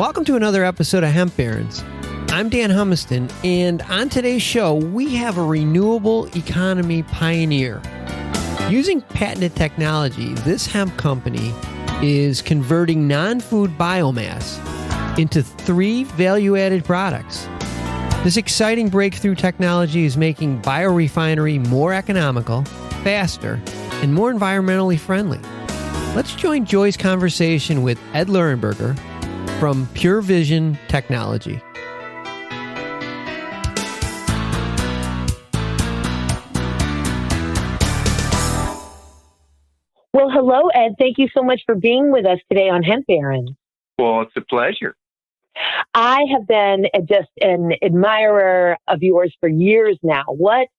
Welcome to another episode of Hemp Barons. I'm Dan Humiston, and on today's show, we have a renewable economy pioneer. Using patented technology, this hemp company is converting non-food biomass into 3 value-added products. This exciting breakthrough technology is making biorefinery more economical, faster, and more environmentally friendly. Let's join Joy's conversation with Ed Lehrburger from Vision Technology. Well, hello, Ed. Thank you so much for being with us today on Hemp Barons. Well, it's a pleasure. I have been just an admirer of yours for years now. What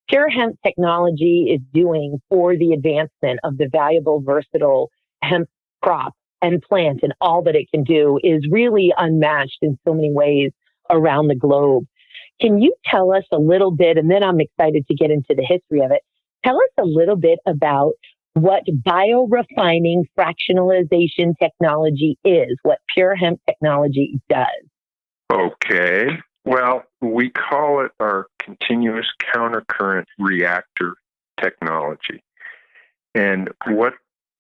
Pure Hemp Technology is doing for the advancement of the valuable, versatile hemp crop and plant and all that it can do is really unmatched in so many ways around the globe. Can you tell us a little bit, and then I'm excited to get into the history of it, tell us a little bit about what biorefining fractionalization technology is, what Pure Hemp Technology does. Okay. Well, we call it our continuous countercurrent reactor technology. And what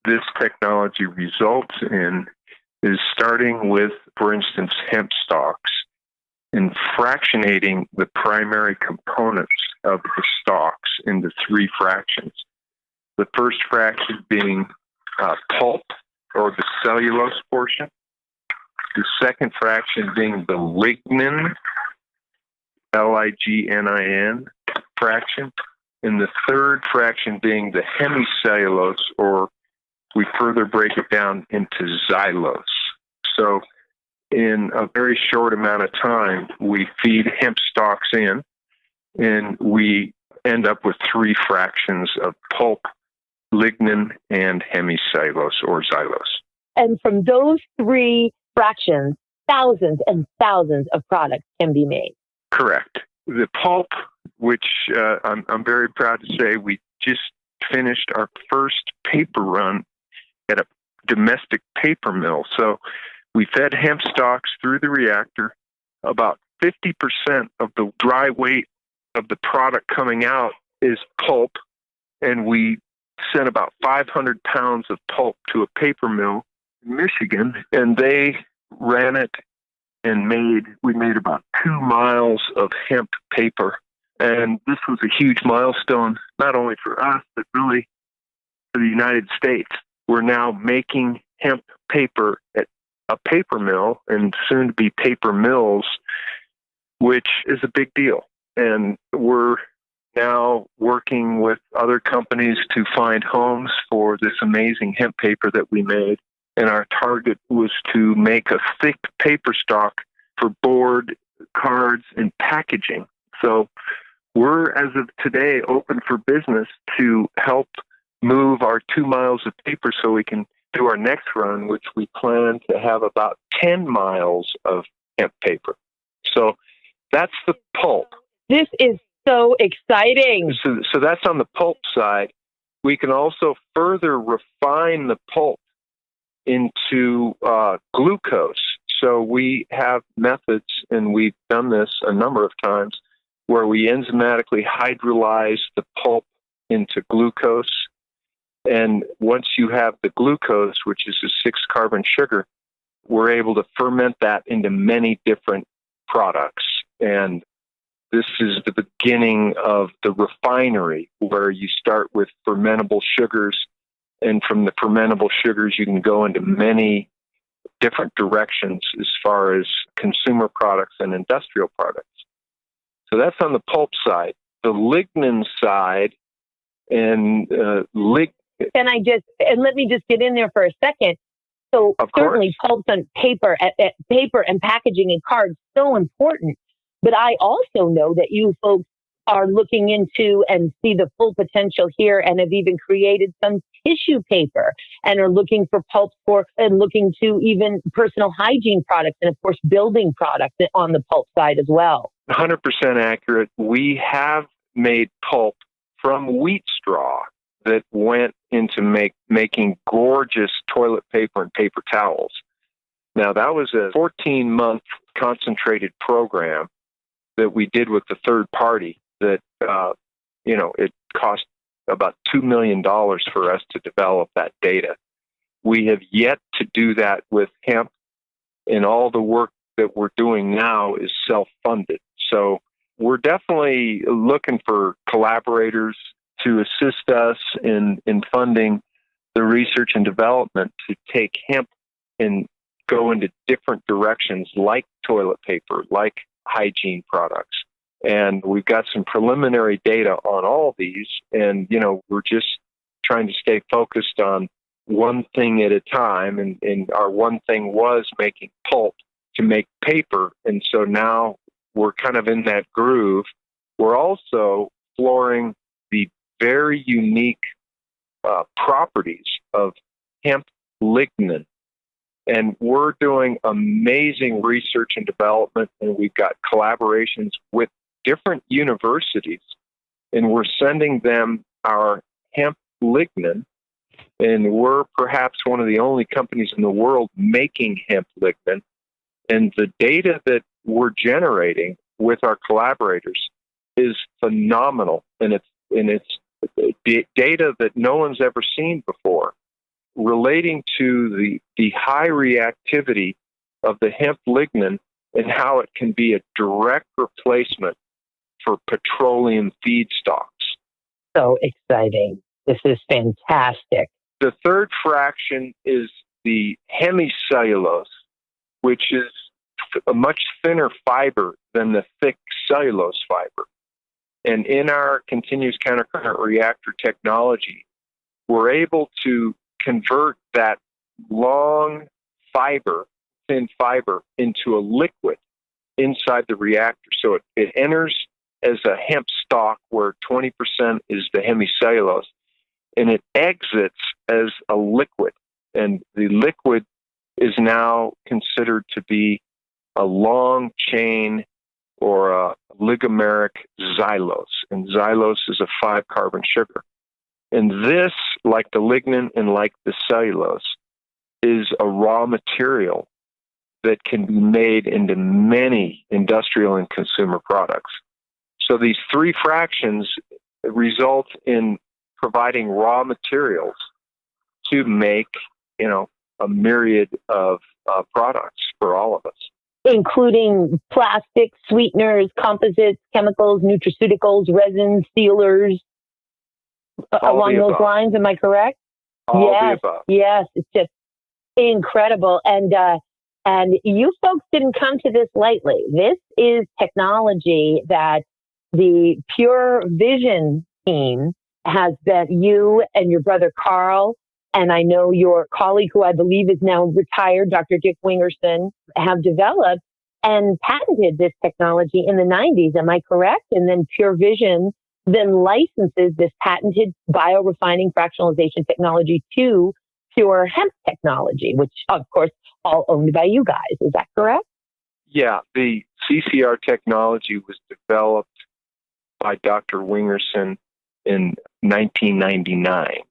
this technology results in is starting with, for instance, hemp stalks and fractionating the primary components of the stalks into 3 fractions. The first fraction being pulp, or the cellulose portion. The second fraction being the lignin, Lignin fraction. And the third fraction being the hemicellulose, or we further break it down into xylose. So in a very short amount of time, we feed hemp stalks in, and we end up with 3 fractions of pulp, lignin, and hemicellulose or xylose. And from those 3 fractions, thousands and thousands of products can be made. Correct. The pulp, which I'm very proud to say we just finished our first paper run at a domestic paper mill. So we fed hemp stalks through the reactor. About 50% of the dry weight of the product coming out is pulp, and we sent about 500 pounds of pulp to a paper mill in Michigan, and they ran it and we made about 2 miles of hemp paper. And this was a huge milestone, not only for us, but really for the United States. We're now making hemp paper at a paper mill, and soon to be paper mills, which is a big deal. And we're now working with other companies to find homes for this amazing hemp paper that we made. And our target was to make a thick paper stock for board, cards, and packaging. So we're, as of today, open for business to help move our 2 miles of paper so we can do our next run, which we plan to have about 10 miles of hemp paper. So that's the pulp. This is so exciting. So that's on the pulp side. We can also further refine the pulp into glucose. So we have methods, and we've done this a number of times, where we enzymatically hydrolyze the pulp into glucose. And once you have the glucose, which is a 6-carbon sugar, we're able to ferment that into many different products. And this is the beginning of the refinery, where you start with fermentable sugars, and from the fermentable sugars, you can go into many different directions as far as consumer products and industrial products. So that's on the pulp side. The lignin side, and let me just get in there for a second. So certainly pulp and paper and packaging and cards, so important. But I also know that you folks are looking into and see the full potential here, and have even created some tissue paper, and are looking for pulp and looking to even personal hygiene products, and of course building products on the pulp side as well. 100% accurate. We have made pulp from wheat straw that went into making gorgeous toilet paper and paper towels. Now, that was a 14-month concentrated program that we did with the third party that, it cost about $2 million for us to develop that data. We have yet to do that with hemp, and all the work that we're doing now is self-funded. So we're definitely looking for collaborators to assist us in funding the research and development to take hemp and go into different directions like toilet paper, like hygiene products. And we've got some preliminary data on all these. And, we're just trying to stay focused on one thing at a time. And our one thing was making pulp to make paper. And so now we're kind of in that groove. We're also exploring the very unique properties of hemp lignin. And we're doing amazing research and development, and we've got collaborations with different universities, and we're sending them our hemp lignin, and we're perhaps one of the only companies in the world making hemp lignin. And the data that we're generating with our collaborators is phenomenal, and it's data that no one's ever seen before, relating to the high reactivity of the hemp lignin and how it can be a direct replacement for petroleum feedstocks. So exciting. This is fantastic. The third fraction is the hemicellulose, which is a much thinner fiber than the thick cellulose fiber. And in our continuous countercurrent reactor technology, we're able to convert that long thin fiber, into a liquid inside the reactor. So it enters as a hemp stalk where 20% is the hemicellulose, and it exits as a liquid. And the liquid is now considered to be a long chain or a oligomeric xylose. And xylose is a 5-carbon sugar. And this, like the lignin and like the cellulose, is a raw material that can be made into many industrial and consumer products. So these three fractions result in providing raw materials to make, a myriad of products for all of us. Including plastics, sweeteners, composites, chemicals, nutraceuticals, resins, sealers, along those lines. Am I correct? All the above. Yes, it's just incredible. And you folks didn't come to this lightly. This is technology that the Purevision team has been, you and your brother Carl, and I know your colleague, who I believe is now retired, Dr. Dick Wingerson, have developed and patented this technology in the 90s. Am I correct? And then Purevision then licenses this patented biorefining fractionalization technology to Pure Hemp Technology, which, of course, all owned by you guys. Is that correct? Yeah, the CCR technology was developed by Dr. Wingerson in 1999.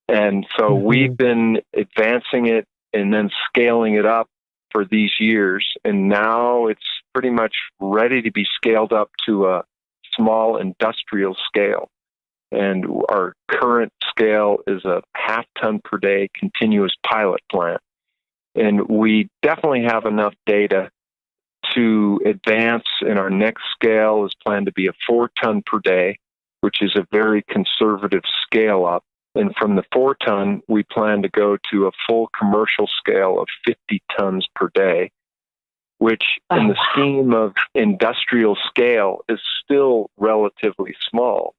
And so we've been advancing it and then scaling it up for these years. And now it's pretty much ready to be scaled up to a small industrial scale. And our current scale is a 0.5 ton per day continuous pilot plant. And we definitely have enough data to advance, and our next scale is planned to be a 4 ton per day, which is a very conservative scale up. And from the 4 ton, we plan to go to a full commercial scale of 50 tons per day, which in the scheme of industrial scale is still relatively small.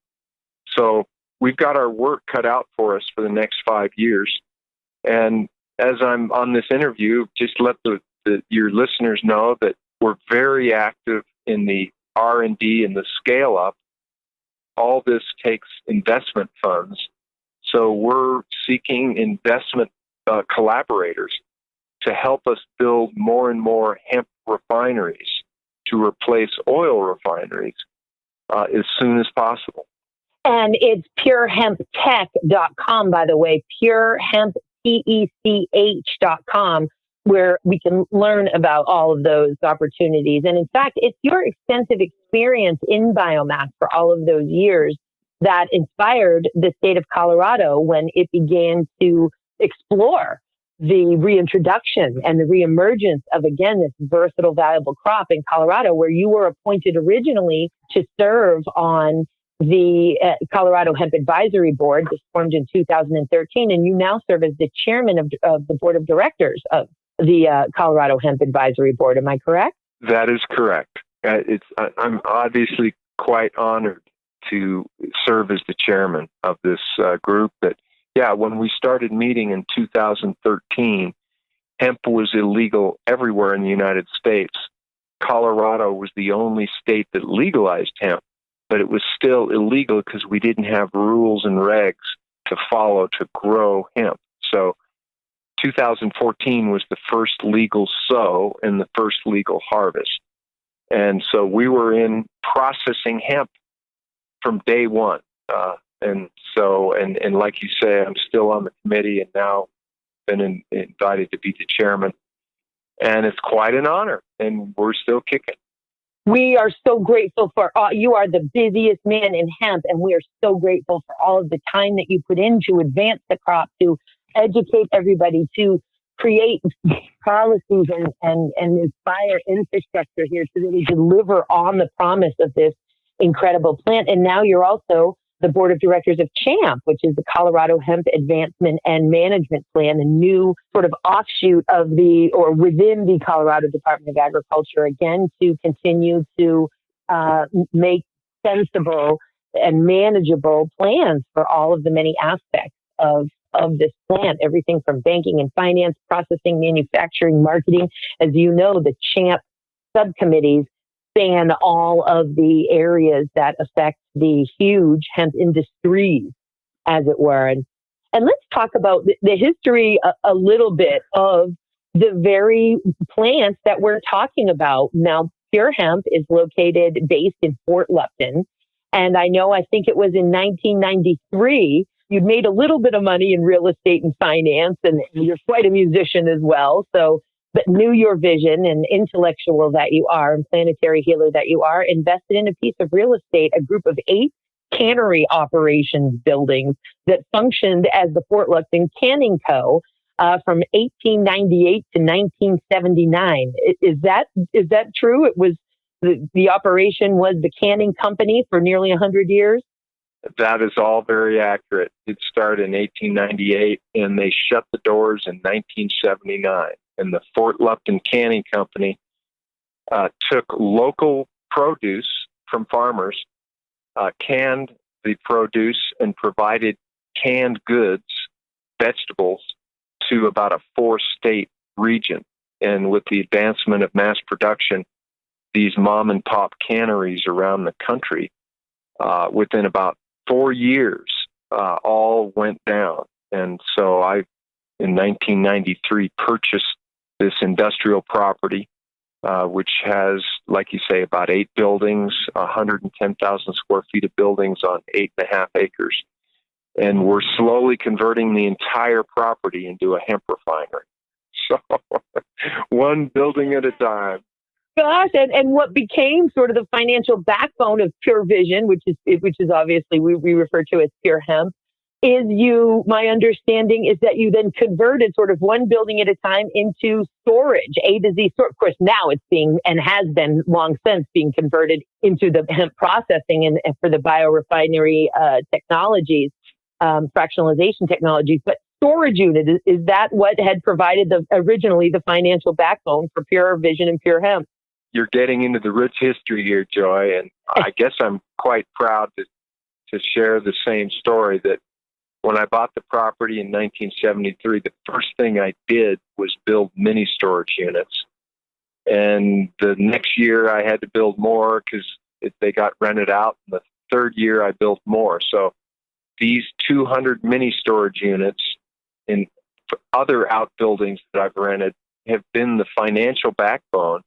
So we've got our work cut out for us for the next 5 years. And as I'm on this interview, just let your listeners know that we're very active in the R&D and the scale up. All this takes investment funds. So we're seeking investment collaborators to help us build more and more hemp refineries to replace oil refineries as soon as possible. And it's purehemptech.com, by the way, purehemp.com, where we can learn about all of those opportunities. And in fact, it's your extensive experience in biomass for all of those years that inspired the state of Colorado when it began to explore the reintroduction and the reemergence of, again, this versatile, valuable crop in Colorado, where you were appointed originally to serve on the Colorado Hemp Advisory Board. This formed in 2013, and you now serve as the chairman of the board of directors of the Colorado Hemp Advisory Board. Am I correct? That is correct. I'm obviously quite honored to serve as the chairman of this group. When we started meeting in 2013, hemp was illegal everywhere in the United States. Colorado was the only state that legalized hemp, but it was still illegal because we didn't have rules and regs to follow to grow hemp. So 2014 was the first legal sow and the first legal harvest. And so we were in processing hemp from day one. And like you say, I'm still on the committee and now been invited to be the chairman. And it's quite an honor, and we're still kicking. We are so grateful for you are the busiest man in hemp, and we are so grateful for all of the time that you put in to advance the crop, to educate everybody, to create policies and inspire infrastructure here so that we deliver on the promise of this incredible plant. And now you're also the board of directors of CHAMP, which is the Colorado Hemp Advancement and Management Plan, a new sort of offshoot of within the Colorado Department of Agriculture, again, to continue to make sensible and manageable plans for all of the many aspects of this plant, everything from banking and finance, processing, manufacturing, marketing. As you know, the CHAMP subcommittees span all of the areas that affect the huge hemp industries, as it were. And let's talk about the history a little bit of the very plants that we're talking about. Now, Pure Hemp is based in Fort Lupton. And I think it was in 1993, you'd made a little bit of money in real estate and finance, and you're quite a musician as well. But knew your vision, and intellectual that you are, and planetary healer that you are, invested in a piece of real estate, a group of 8 cannery operations buildings that functioned as the Fort Lupton Canning Co. From 1898 to 1979. Is that true? It was the operation was the Canning Company for nearly 100 years? That is all very accurate. It started in 1898, and they shut the doors in 1979. And the Fort Lupton Canning Company took local produce from farmers, canned the produce, and provided canned goods, vegetables, to about a 4-state region. And with the advancement of mass production, these mom and pop canneries around the country, within about 4 years, all went down. And so I, in 1993, purchased this industrial property, which has, like you say, about 8 buildings, 110,000 square feet of buildings on 8.5 acres. And we're slowly converting the entire property into a hemp refinery. So one building at a time. Gosh, and what became sort of the financial backbone of Purevision, which is obviously we refer to as Pure Hemp, is my understanding is that you then converted sort of one building at a time into storage, A to Z store. Of course, now it's being and has been long since being converted into the hemp processing and for the biorefinery technologies, fractionalization technologies. But storage unit, is that what had provided originally the financial backbone for Purevision and Pure Hemp? You're getting into the rich history here, Joy, and I guess I'm quite proud to share the same story that when I bought the property in 1973, the first thing I did was build mini storage units. And the next year I had to build more because they got rented out. And the third year I built more. So these 200 mini storage units and other outbuildings that I've rented have been the financial backbone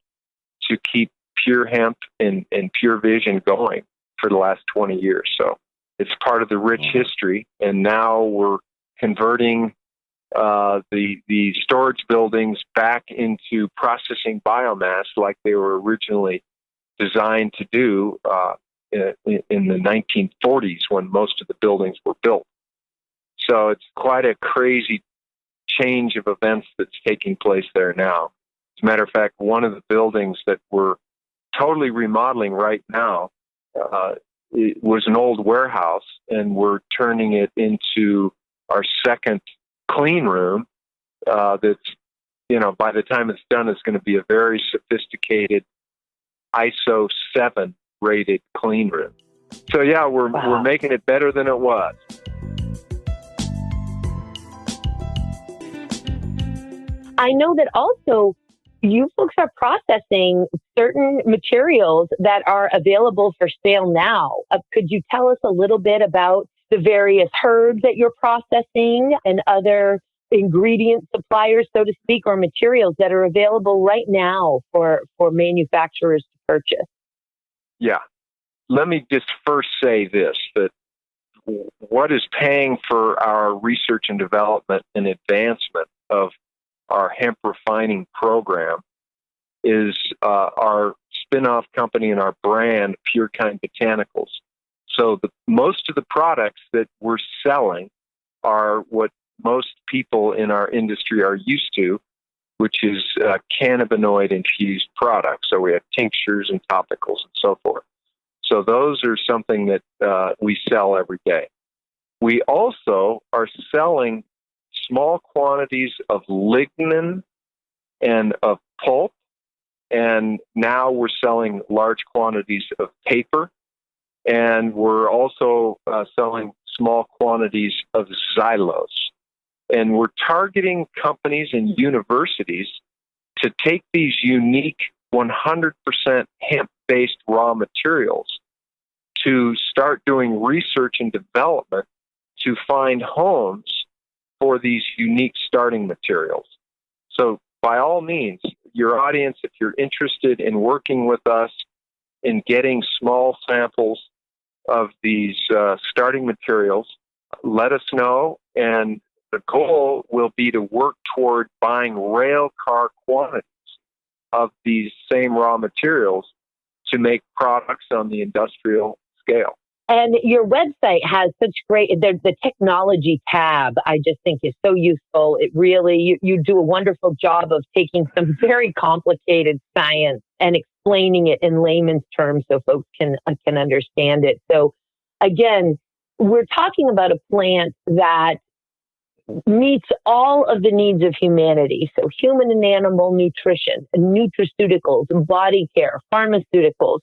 to keep Pure Hemp and Purevision going for the last 20 years. So it's part of the rich history, and now we're converting the storage buildings back into processing biomass like they were originally designed to do in the 1940s when most of the buildings were built. So it's quite a crazy change of events that's taking place there now. As a matter of fact, one of the buildings that we're totally remodeling right now it was an old warehouse, and we're turning it into our second clean room. That's, by the time it's done, it's going to be a very sophisticated ISO 7 rated clean room. So yeah, we're making it better than it was. I know that also you folks are processing certain materials that are available for sale now. Could you tell us a little bit about the various herbs that you're processing and other ingredient suppliers, so to speak, or materials that are available right now for manufacturers to purchase? Yeah. Let me just first say this, that what is paying for our research and development and advancement of our hemp refining program is our spin-off company and our brand, Purekind Botanicals. So most of the products that we're selling are what most people in our industry are used to, which is cannabinoid-infused products. So we have tinctures and topicals and so forth. So those are something that we sell every day. We also are selling small quantities of lignin and of pulp, and now we're selling large quantities of paper, and we're also selling small quantities of xylose. And we're targeting companies and universities to take these unique 100% hemp-based raw materials to start doing research and development to find homes for these unique starting materials. So by all means, your audience, if you're interested in working with us in getting small samples of these starting materials, let us know. And the goal will be to work toward buying rail car quantities of these same raw materials to make products on the industrial scale. And your website has such great, the technology tab, I just think is so useful. It really, you do a wonderful job of taking some very complicated science and explaining it in layman's terms so folks can understand it. So again, we're talking about a plant that meets all of the needs of humanity. So human and animal nutrition, nutraceuticals, body care, pharmaceuticals,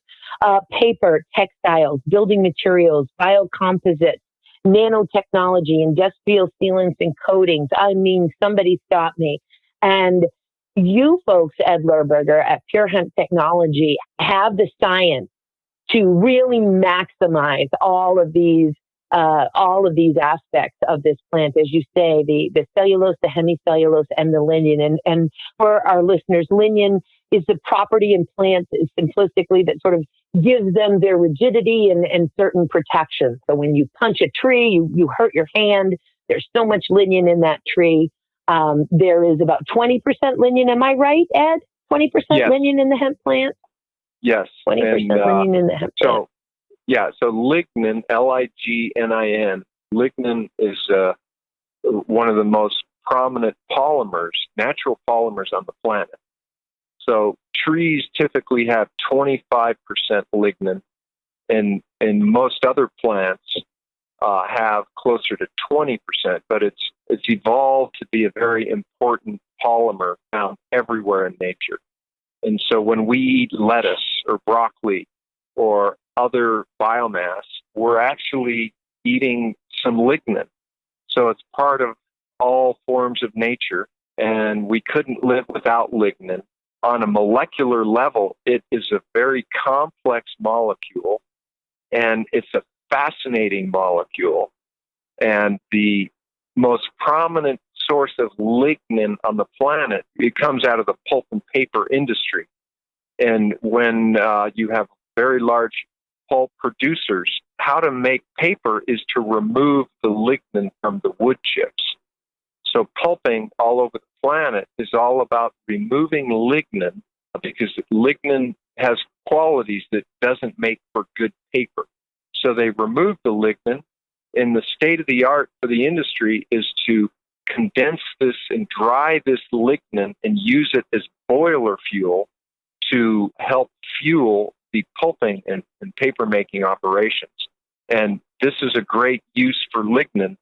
paper, textiles, building materials, biocomposites, nanotechnology, industrial sealants and coatings. I mean, somebody stop me. And you folks at Lehrburger, at Pure Hemp Technology, have the science to really maximize all of these aspects of this plant, as you say, the cellulose, the hemicellulose, and the lignin. And for our listeners, lignin is the property in plants, simplistically, that sort of gives them their rigidity and certain protection. So when you punch a tree, you hurt your hand. There's so much lignin in that tree. There is about 20% lignin. Am I right, Ed? 20% Yes. lignin in the hemp plant? Yes. 20% lignin in the hemp plant. So lignin, Lignin, lignin is one of the most prominent polymers, natural polymers on the planet. So trees typically have 25% lignin, and most other plants have closer to 20%, but it's evolved to be a very important polymer found everywhere in nature. And so when we eat lettuce or broccoli or other biomass, we're actually eating some lignin. So it's part of all forms of nature, and we couldn't live without lignin. On a molecular level, it is a very complex molecule, and it's a fascinating molecule. And the most prominent source of lignin on the planet, it comes out of the pulp and paper industry. And when you have very large pulp producers, how to make paper is to remove the lignin from the wood chips. So pulping all over the planet is all about removing lignin, because lignin has qualities that doesn't make for good paper. So they remove the lignin, and the state of the art for the industry is to condense this and dry this lignin and use it as boiler fuel to help fuel the pulping and paper making operations. And this is a great use for lignin,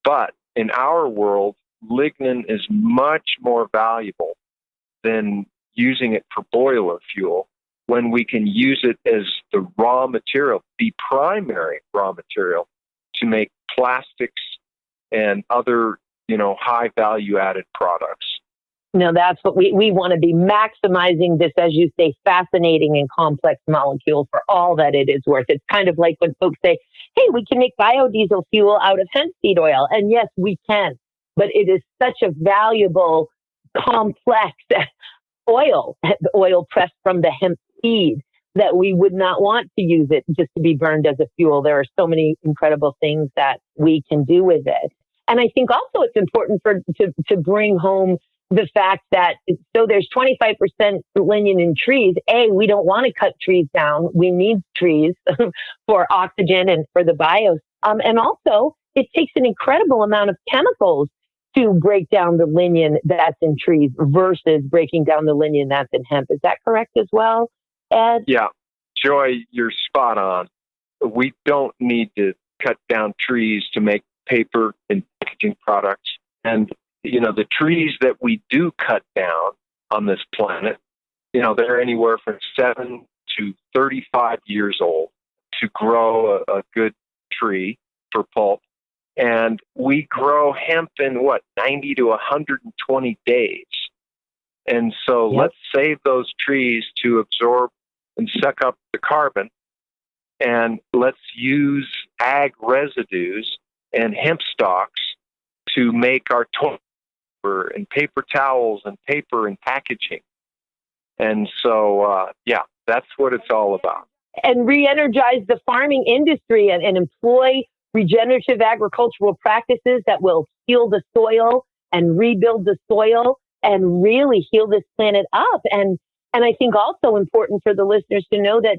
but in our world, lignin is much more valuable than using it for boiler fuel when we can use it as the raw material, the primary raw material to make plastics and other, high value added products. No, that's what we want to be, maximizing this, as you say, fascinating and complex molecule for all that it is worth. It's kind of like when folks say, hey, we can make biodiesel fuel out of hemp seed oil. And yes, we can, but it is such a valuable, complex oil pressed from the hemp seed, that we would not want to use it just to be burned as a fuel. There are so many incredible things that we can do with it. And I think also it's important to bring home the fact that, so there's 25% lignin in trees. We don't want to cut trees down. We need trees for oxygen and for the bios. And also, it takes an incredible amount of chemicals to break down the lignin that's in trees versus breaking down the lignin that's in hemp. Is that correct as well, Ed? Yeah. Joy, you're spot on. We don't need to cut down trees to make paper and packaging products. And the trees that we do cut down on this planet, they're anywhere from 7 to 35 years old to grow a good tree for pulp. And we grow hemp in 90 to 120 days. And so let's save those trees to absorb and suck up the carbon. And let's use ag residues and hemp stalks to make our toilet paper and paper towels and paper and packaging. And so, that's what it's all about. And re-energize the farming industry and employ regenerative agricultural practices that will heal the soil and rebuild the soil and really heal this planet up. And I think also important for the listeners to know that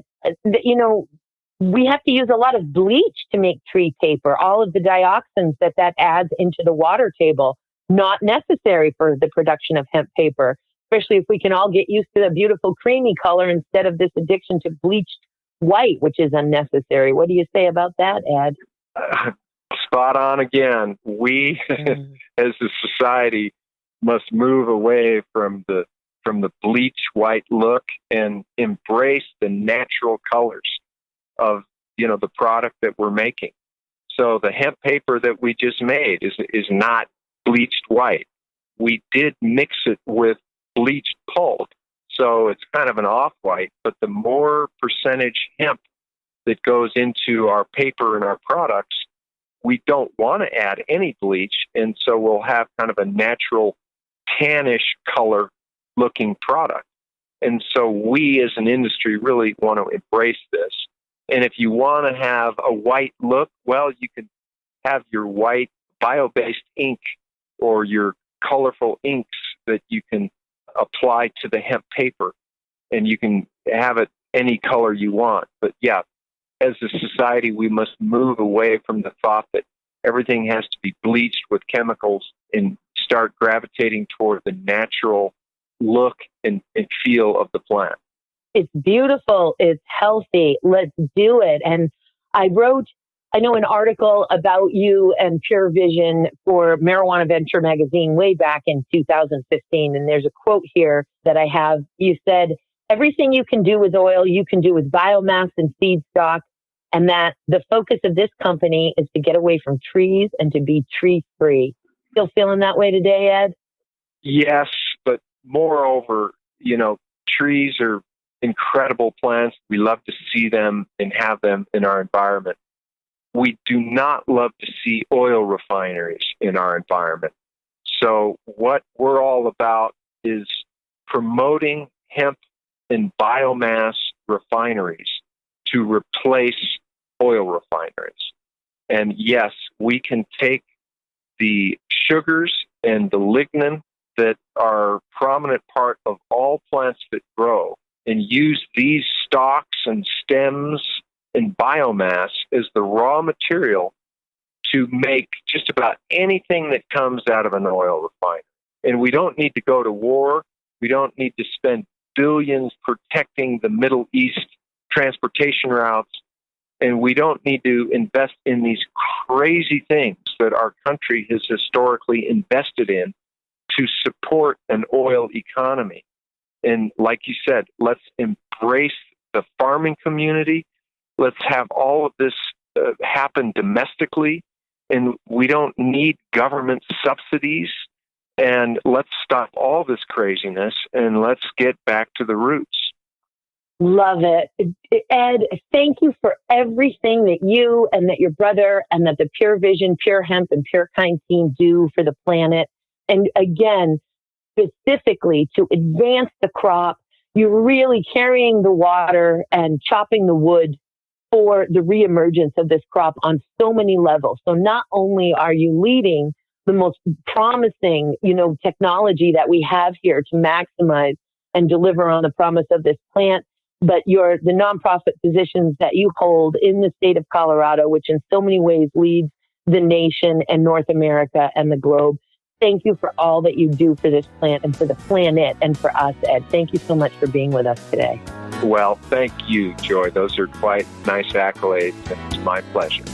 we have to use a lot of bleach to make tree paper. All of the dioxins that adds into the water table, not necessary for the production of hemp paper, especially if we can all get used to the beautiful creamy color instead of this addiction to bleached white, which is unnecessary. What do you say about that, Ed? Spot on again. We, as a society, must move away from the bleach white look and embrace the natural colors of the product that we're making. So the hemp paper that we just made is not bleached white. We did mix it with bleached pulp, so it's kind of an off-white, but the more percentage hemp that goes into our paper and our products, we don't want to add any bleach, and so we'll have kind of a natural tannish color looking product. And so we as an industry really want to embrace this. And if you want to have a white look, well, you can have your white bio-based ink or your colorful inks that you can apply to the hemp paper, and you can have it any color you want. But yeah, as a society, we must move away from the thought that everything has to be bleached with chemicals and start gravitating toward the natural look and feel of the plant. It's beautiful. It's healthy. Let's do it. And I know an article about you and Purevision for Marijuana Venture magazine way back in 2015. And there's a quote here that I have. You said, everything you can do with oil, you can do with biomass and feedstock. And that the focus of this company is to get away from trees and to be tree free. Still feeling that way today, Ed? Yes, but moreover, trees are incredible plants. We love to see them and have them in our environment. We do not love to see oil refineries in our environment. So what we're all about is promoting hemp and biomass refineries to replace oil refineries. And yes, we can take the sugars and the lignin that are a prominent part of all plants that grow, and use these stalks and stems and biomass as the raw material to make just about anything that comes out of an oil refinery. And we don't need to go to war. We don't need to spend billions protecting the Middle East transportation routes. And we don't need to invest in these crazy things that our country has historically invested in to support an oil economy. And like you said, let's embrace the farming community. Let's have all of this happen domestically. And we don't need government subsidies. And let's stop all this craziness and let's get back to the roots. Love it. Ed, thank you for everything that you and that your brother and that the Purevision, Pure Hemp, and Purekind team do for the planet. And again, specifically to advance the crop, you're really carrying the water and chopping the wood for the reemergence of this crop on so many levels. So not only are you leading the most promising, technology that we have here to maximize and deliver on the promise of this plant, but the nonprofit positions that you hold in the state of Colorado, which in so many ways leads the nation and North America and the globe. Thank you for all that you do for this plant and for the planet and for us, Ed. Thank you so much for being with us today. Well, thank you, Joy. Those are quite nice accolades, and it's my pleasure.